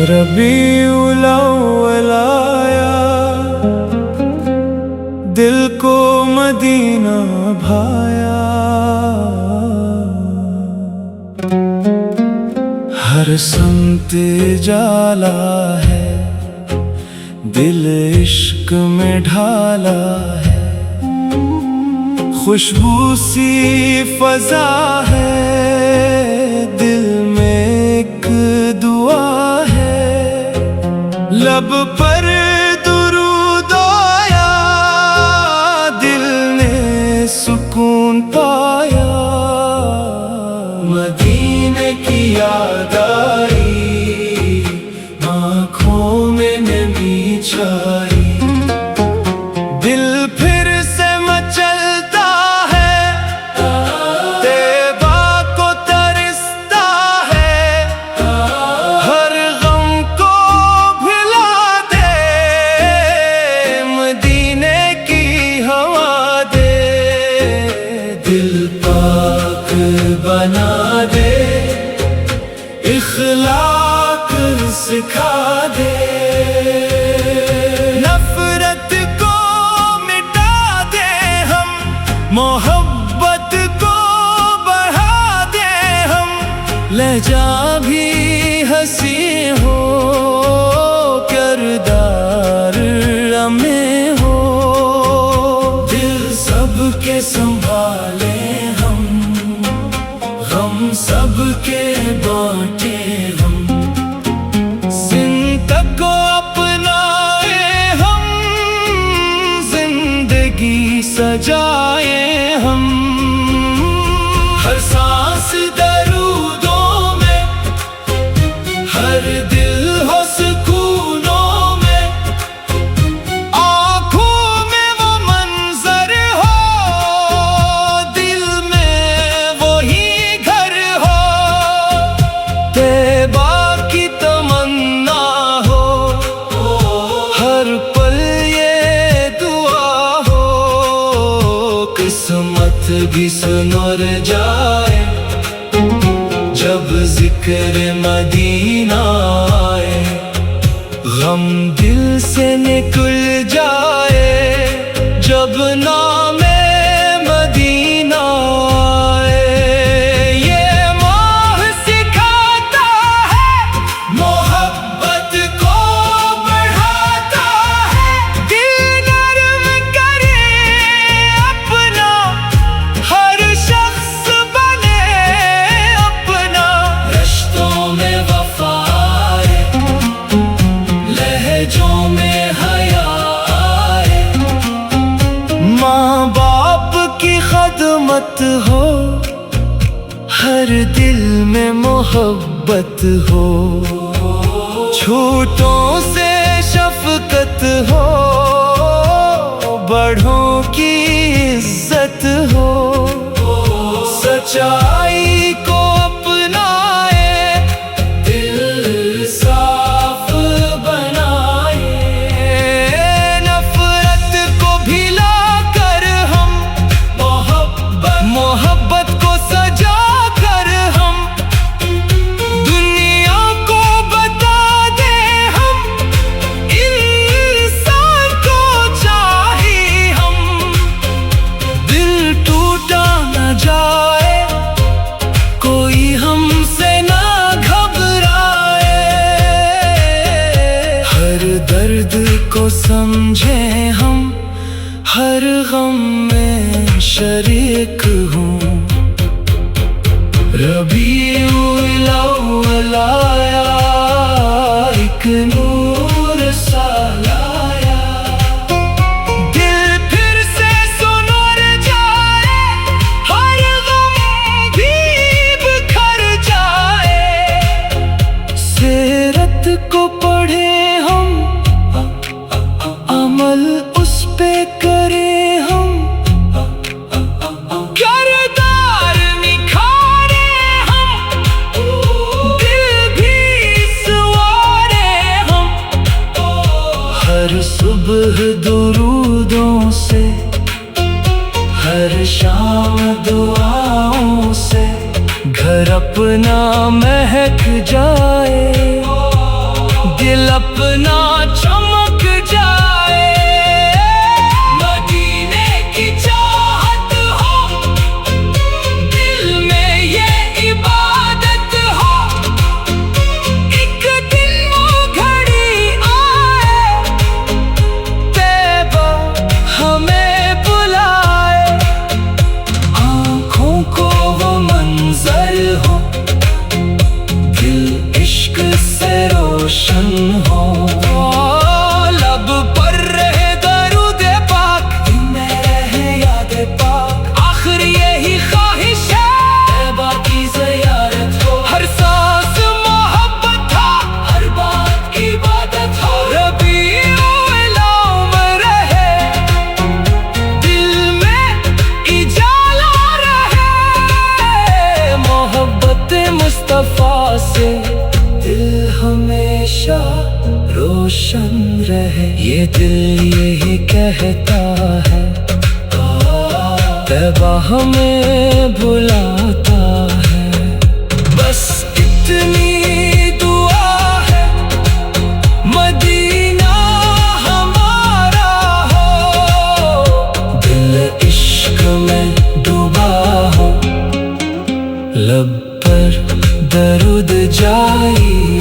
रबीउल अव्वल आया, दिल को मदीना भाया। हर संत जाला है, दिल इश्क में ढाला है। खुशबू सी फजा है, दिल में एक दुआ है। लब पर दुरूद आया, दिल ने सुकून पाया। मदीने की याद आई, आँखों में नमी छाई। दिल फिर से मचलता है, तैबा को तरसता है। हर गम को भुला दे, मदीने की हवा दे। दिल पाक बना दे, इखलाक सिखा दे। नफरत को मिटा दे हम, मोहब्बत को बढ़ा दे हम। लहजा भी हंसी हो, किरदार में हो। दिल सबके संभाले हम, गम सबके बांटे हम। जिंदगी को अपनाए हम, जिंदगी सजाए हम। हर सांस दरूदों में, हर दिल हो सुकूनों में। आँखों में वो मंजर हो, दिल में वही घर हो। तैबा की तमन्ना हो, हर पल ये दुआ हो। किस्मत भी सुनर जाए, जब जिक्र मदीना आए। गम दिल से निकल जाए, जब नामे मदीना आए। ये माह सिखाता है, मोहब्बत को बढ़ाता है। दिल नरम करे अपना, हर शख्स बने अपना। रिश्तों में वफा आए, लहजों में हया आए। माँ बाप की खदमत हो, हर दिल में मोहब्बत हो। छोटों से शफकत हो, बड़ों की इज्जत हो। सच्चाई को अपनाए, दिल साफ बनाए। नफरत को भिला कर हम, मोहब्बत को सजा कर हम। दुनिया को बता दे हम, इंसान को चाहिए हम। दिल टूटा न जाए, कोई हमसे ना घबराए। हर दर्द को समझे हम, हर गम में शरीक हूँ। रबीउल अव्वल आया, एक नूर सा लाया। दिल फिर से सुनर जाए, हर गम भी बिखर जाए। सीरत को पढ़े हम, अमल उस पे करें हम। किरदार निखारे हम, दिल भी इस अपना महक जाए, दिल अपना चमक जाए। मदीने की चाहत हो, दिल में ये इबादत हो। एक दिन वो घड़ी आए, तैबा हमें बुलाए। आँखों को वो मंजर हो, दिल इश्क से रोशन हो। लब पर रहे दरूद पाक, दिल में रहे याद पाक। आखिर यही ख्वाहिश है, तैबा की ज़ियारत हो। हर सांस मोहब्बत हो, हर बात की इबादत हो। रबीउल अव्वल रहे, दिल में इजाला रहे। मोहब्बत मुस्तफा से दिल हमेशा रोशन रहे। ये दिल यही कहता है, तैबा हमें बुलाता है। बस इतनी दुआ है, मदीना हमारा हो। दिल इश्क में डूबा हो, लब पर दरूद जाई।